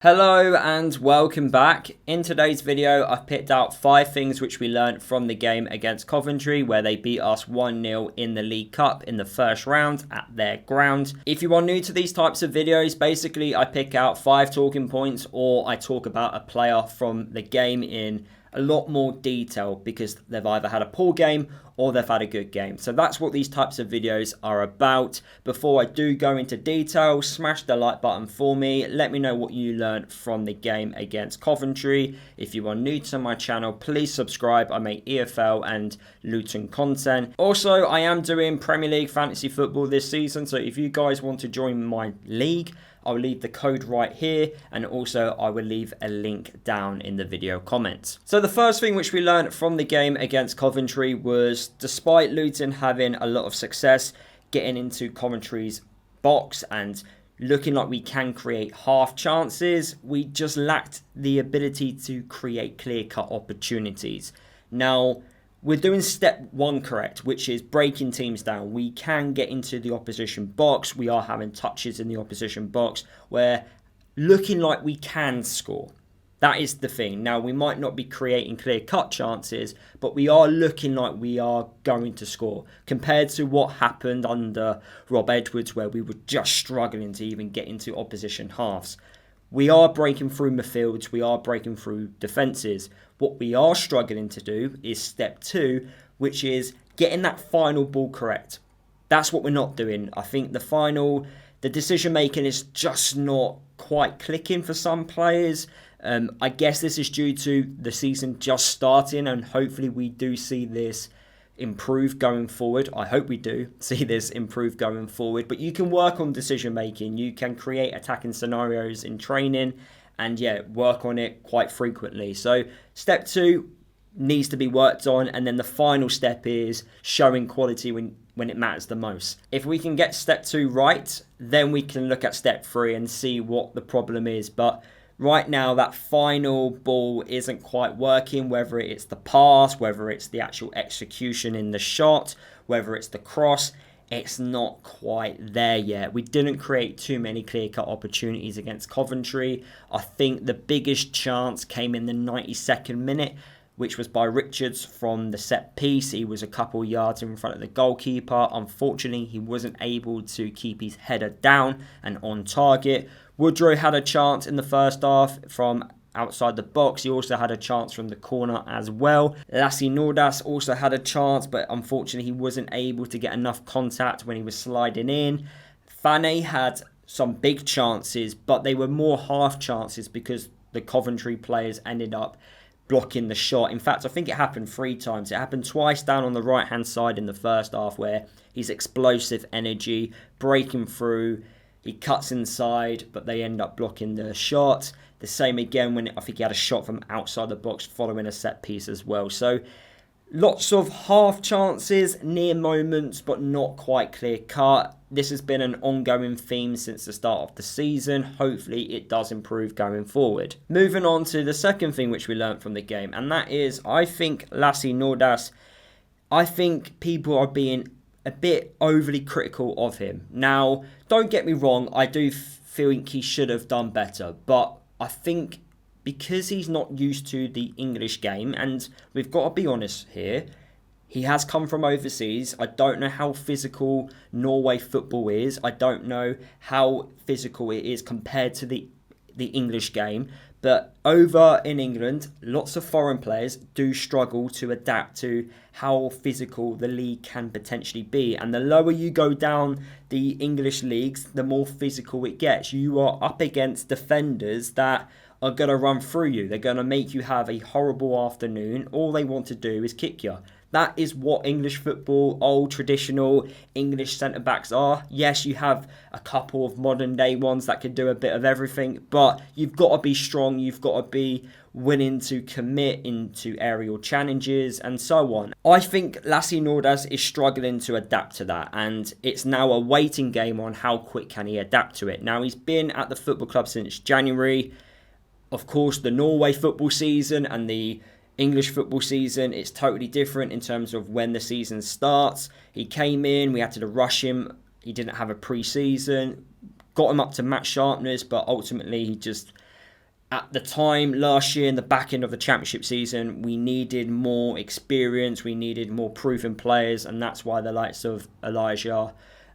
Hello and welcome back. In today's video, I've picked out 5 things which we learned from the game against Coventry where they beat us 1-0 in the League Cup in the first round at their ground. If you are new to these types of videos, basically I pick out 5 talking points or I talk about a player from the game in a lot more detail because they've either had a poor game or they've had a good game. So that's what these types of videos are about. Before I do go into detail, smash the like button for me. Let me know what you learned from the game against Coventry. If you are new to my channel, please subscribe. I make EFL and Luton content. Also, I am doing Premier League fantasy football this season. So if you guys want to join my league, I'll leave the code right here, and also I will leave a link down in the video comments. So the first thing which we learned from the game against Coventry was, despite Luton having a lot of success getting into Coventry's box and looking like we can create half chances, we just lacked the ability to create clear-cut opportunities. Now, we're doing step 1 correct, which is breaking teams down. We can get into the opposition box. We are having touches in the opposition box. We're looking like we can score. That is the thing. Now, we might not be creating clear-cut chances, but we are looking like we are going to score. Compared to what happened under Rob Edwards, where we were just struggling to even get into opposition halves. We are breaking through midfields, we are breaking through defences. What we are struggling to do is step 2, which is getting that final ball correct. That's what we're not doing. I think the decision making is just not quite clicking for some players. I guess this is due to the season just starting, and hopefully we do see this improve going forward. I hope we do see this improve going forward, but you can work on decision making. You can create attacking scenarios in training and work on it quite frequently. So step 2 needs to be worked on, and then the final step is showing quality when it matters the most. If we can get step 2 right, then we can look at step 3 and see what the problem is. But right now, that final ball isn't quite working, whether it's the pass, whether it's the actual execution in the shot, whether it's the cross. It's not quite there yet. We didn't create too many clear-cut opportunities against Coventry. I think the biggest chance came in the 92nd minute, which was by Richards from the set piece. He was a couple yards in front of the goalkeeper. Unfortunately, he wasn't able to keep his header down and on target. Woodrow had a chance in the first half from outside the box. He also had a chance from the corner as well. Lasse Nordås also had a chance, but unfortunately he wasn't able to get enough contact when he was sliding in. Fane had some big chances, but they were more half chances because the Coventry players ended up blocking the shot. In fact, I think it happened 3 times. It happened twice down on the right-hand side in the first half where his explosive energy, breaking through, he cuts inside, but they end up blocking the shot. The same again when I think he had a shot from outside the box following a set piece as well. So lots of half chances, near moments, but not quite clear cut. This has been an ongoing theme since the start of the season. Hopefully it does improve going forward. Moving on to the second thing which we learned from the game, and that is, I think Lasse Nordås, I think people are being a bit overly critical of him. Now, don't get me wrong, I do think he should have done better, but I think because he's not used to the English game, and we've got to be honest here, he has come from overseas. I don't know how physical Norway football is. I don't know how physical it is compared to the English game. But over in England, lots of foreign players do struggle to adapt to how physical the league can potentially be. And the lower you go down the English leagues, the more physical it gets. You are up against defenders that are going to run through you. They're going to make you have a horrible afternoon. All they want to do is kick you. That is what English football, old traditional English centre-backs are. Yes, you have a couple of modern-day ones that can do a bit of everything, but you've got to be strong, you've got to be willing to commit into aerial challenges and so on. I think Lasse Nordås is struggling to adapt to that, and it's now a waiting game on how quick can he adapt to it. Now, he's been at the football club since January. Of course, the Norway football season and the English football season, it's totally different in terms of when the season starts. He came in, we had to rush him. He didn't have a pre-season. Got him up to match sharpness, but ultimately he just At the time, last year, in the back end of the championship season, we needed more experience, we needed more proven players, and that's why the likes of Elijah,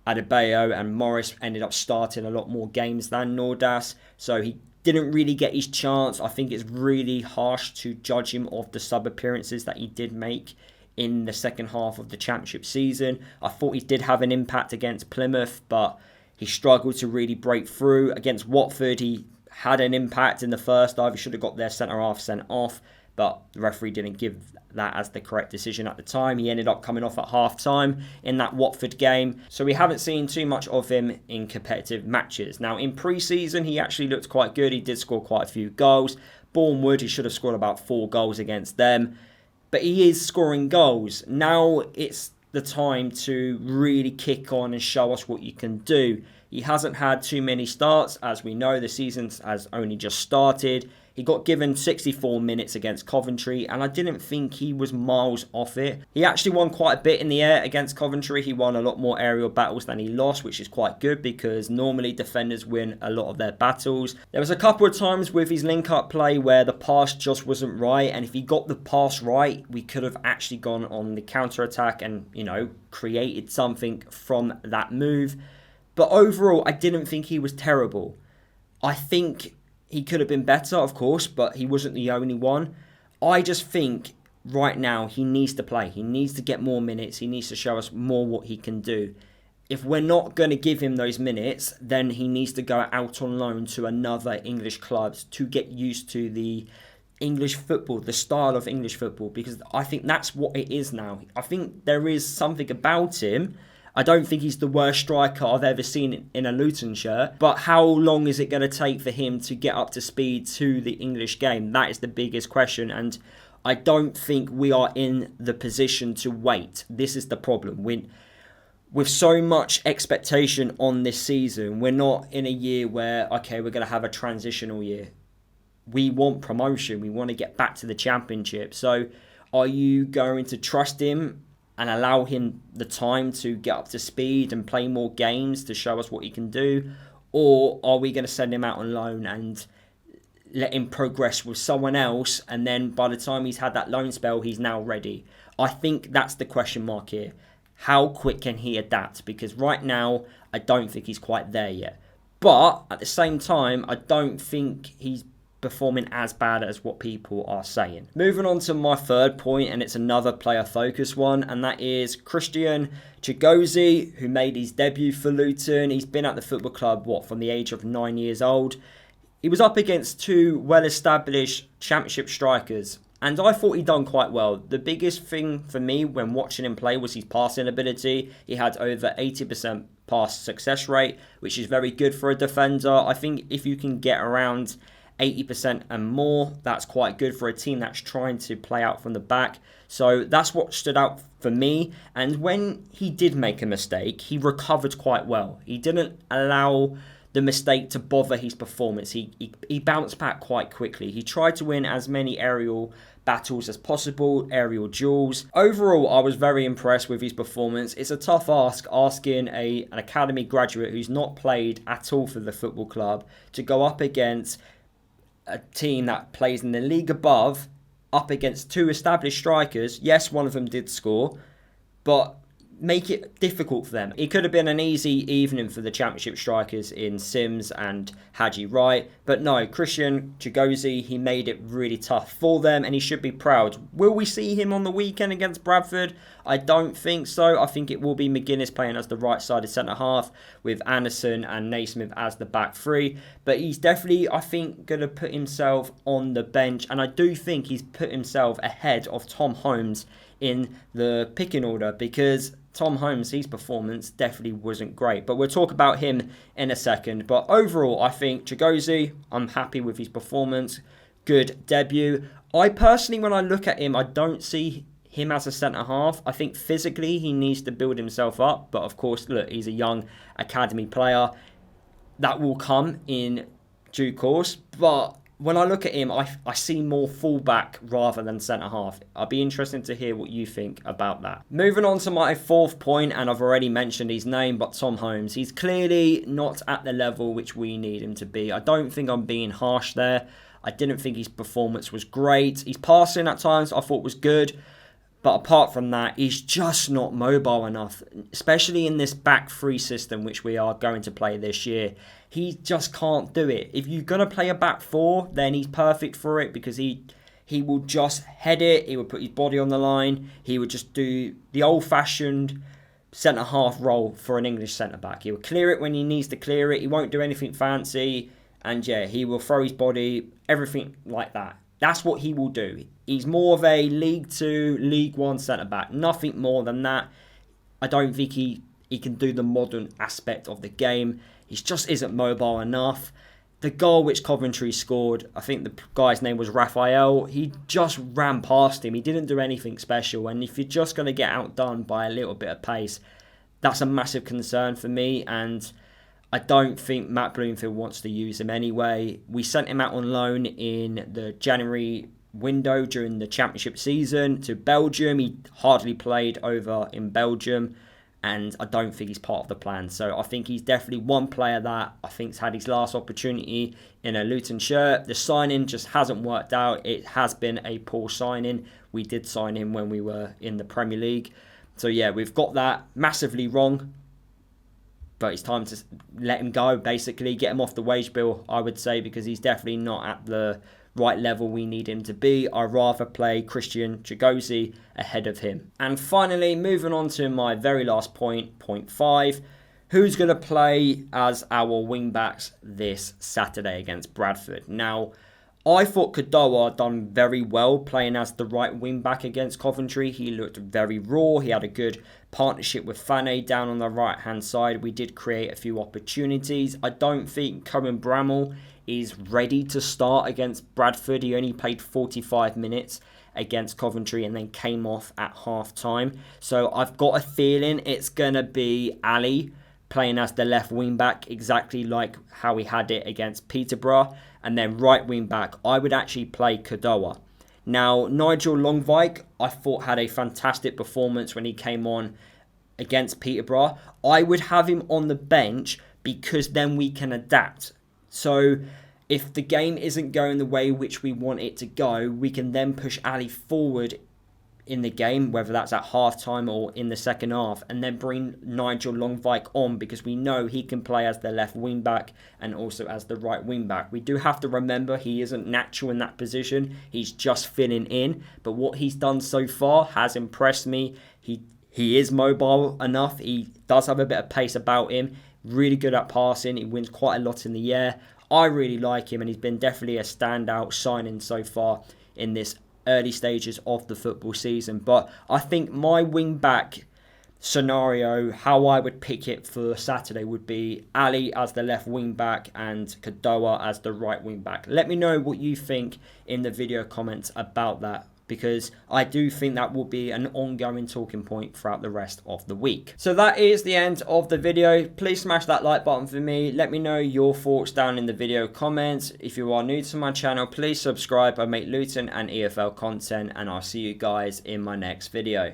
Adebayo and Morris ended up starting a lot more games than Nordas. So he didn't really get his chance. I think it's really harsh to judge him off the sub appearances that he did make in the second half of the championship season. I thought he did have an impact against Plymouth, but he struggled to really break through. Against Watford, he had an impact in the first half. He should have got their centre-half sent off, but the referee didn't give that as the correct decision at the time. He ended up coming off at half-time in that Watford game. So we haven't seen too much of him in competitive matches. Now, in pre-season, he actually looked quite good. He did score quite a few goals. Bournemouth, he should have scored about 4 goals against them. But he is scoring goals. Now it's the time to really kick on and show us what you can do. He hasn't had too many starts. As we know, the season has only just started. He got given 64 minutes against Coventry, and I didn't think he was miles off it. He actually won quite a bit in the air against Coventry. He won a lot more aerial battles than he lost, which is quite good because normally defenders win a lot of their battles. There was a couple of times with his link-up play where the pass just wasn't right, and if he got the pass right, we could have actually gone on the counter-attack and, created something from that move. But overall, I didn't think he was terrible. I think he could have been better, of course, but he wasn't the only one. I just think right now he needs to play. He needs to get more minutes. He needs to show us more what he can do. If we're not going to give him those minutes, then he needs to go out on loan to another English club to get used to the English football, the style of English football, because I think that's what it is now. I think there is something about him. I don't think he's the worst striker I've ever seen in a Luton shirt. But how long is it going to take for him to get up to speed to the English game? That is the biggest question. And I don't think we are in the position to wait. This is the problem. With so much expectation on this season, we're not in a year where, okay, we're going to have a transitional year. We want promotion. We want to get back to the championship. So are you going to trust him and allow him the time to get up to speed and play more games to show us what he can do? Or are we going to send him out on loan and let him progress with someone else, and then by the time he's had that loan spell, he's now ready? I think that's the question mark here. How quick can he adapt? Because right now, I don't think he's quite there yet. But at the same time, I don't think he's performing as bad as what people are saying. Moving on to my third point, and it's another player focused one, and that is Christian Chigozie, who made his debut for Luton. He's been at the football club, from the age of 9 years old. He was up against 2 well-established championship strikers, and I thought he'd done quite well. The biggest thing for me when watching him play was his passing ability. He had over 80% pass success rate, which is very good for a defender. I think if you can get around 80% and more, that's quite good for a team that's trying to play out from the back. So that's what stood out for me. And when he did make a mistake, he recovered quite well. He didn't allow the mistake to bother his performance. He bounced back quite quickly. He tried to win as many aerial battles as possible, aerial duels. Overall, I was very impressed with his performance. It's a tough ask asking an academy graduate who's not played at all for the football club to go up against a team that plays in the league above, up against 2 established strikers. Yes, one of them did score, but make it difficult for them. It could have been an easy evening for the championship strikers in Sims and Haji Wright, but no, Christian Chigozie, he made it really tough for them, and he should be proud. Will we see him on the weekend against Bradford? I don't think so. I think it will be McGuinness playing as the right-sided centre-half with Anderson and Naismith as the back 3, but he's definitely, I think, going to put himself on the bench, and I do think he's put himself ahead of Tom Holmes in the picking order, because Tom Holmes, his performance definitely wasn't great. But we'll talk about him in a second. But overall, I think Chigozie, I'm happy with his performance. Good debut. I personally, when I look at him, I don't see him as a centre-half. I think physically he needs to build himself up. But of course, look, he's a young academy player. That will come in due course. But when I look at him, I see more fullback rather than centre-half. I'd be interested to hear what you think about that. Moving on to my fourth point, and I've already mentioned his name, but Tom Holmes. He's clearly not at the level which we need him to be. I don't think I'm being harsh there. I didn't think his performance was great. His passing at times I thought was good. But apart from that, he's just not mobile enough, especially in this back three system, which we are going to play this year. He just can't do it. If you're going to play a back four, then he's perfect for it because he will just head it. He would put his body on the line. He would just do the old-fashioned centre-half role for an English centre-back. He will clear it when he needs to clear it. He won't do anything fancy. And yeah, he will throw his body, everything like that. That's what he will do. He's more of a League 2, League 1 centre-back. Nothing more than that. I don't think he can do the modern aspect of the game. He just isn't mobile enough. The goal which Coventry scored, I think the guy's name was Raphael, he just ran past him. He didn't do anything special. And if you're just going to get outdone by a little bit of pace, that's a massive concern for me. And I don't think Matt Bloomfield wants to use him anyway. We sent him out on loan in the January window during the championship season to Belgium. He hardly played over in Belgium, and I don't think he's part of the plan. So I think he's definitely one player that I think's had his last opportunity in a Luton shirt. The signing just hasn't worked out. It has been a poor signing. We did sign him when we were in the Premier League. So yeah, we've got that massively wrong. But it's time to let him go, basically. Get him off the wage bill, I would say, because he's definitely not at the right level we need him to be. I'd rather play Christian Chigozie ahead of him. And finally, moving on to my very last point, point 5. Who's going to play as our wing-backs this Saturday against Bradford? Now, I thought Chozi done very well playing as the right wing-back against Coventry. He looked very raw. He had a good partnership with Fane down on the right-hand side. We did create a few opportunities. I don't think Cohen Bramall is ready to start against Bradford. He only played 45 minutes against Coventry and then came off at half-time. So I've got a feeling it's going to be Ali playing as the left wing-back, exactly like how we had it against Peterborough. And then right wing-back, I would actually play Chozi. Now, Nigel Longvik, I thought had a fantastic performance when he came on against Peterborough. I would have him on the bench because then we can adapt. So if the game isn't going the way which we want it to go, we can then push Ali forward in the game, whether that's at half-time or in the second half, and then bring Nigel Longvik on because we know he can play as the left wing-back and also as the right wing-back. We do have to remember he isn't natural in that position. He's just filling in, but what he's done so far has impressed me. He is mobile enough. He does have a bit of pace about him. Really good at passing. He wins quite a lot in the air. I really like him, and he's been definitely a standout signing so far in this early stages of the football season. But I think my wing-back scenario, how I would pick it for Saturday, would be Ali as the left wing-back and Chozi as the right wing-back. Let me know what you think in the video comments about that, because I do think that will be an ongoing talking point throughout the rest of the week. So that is the end of the video. Please smash that like button for me. Let me know your thoughts down in the video comments. If you are new to my channel, please subscribe. I make Luton and EFL content, and I'll see you guys in my next video.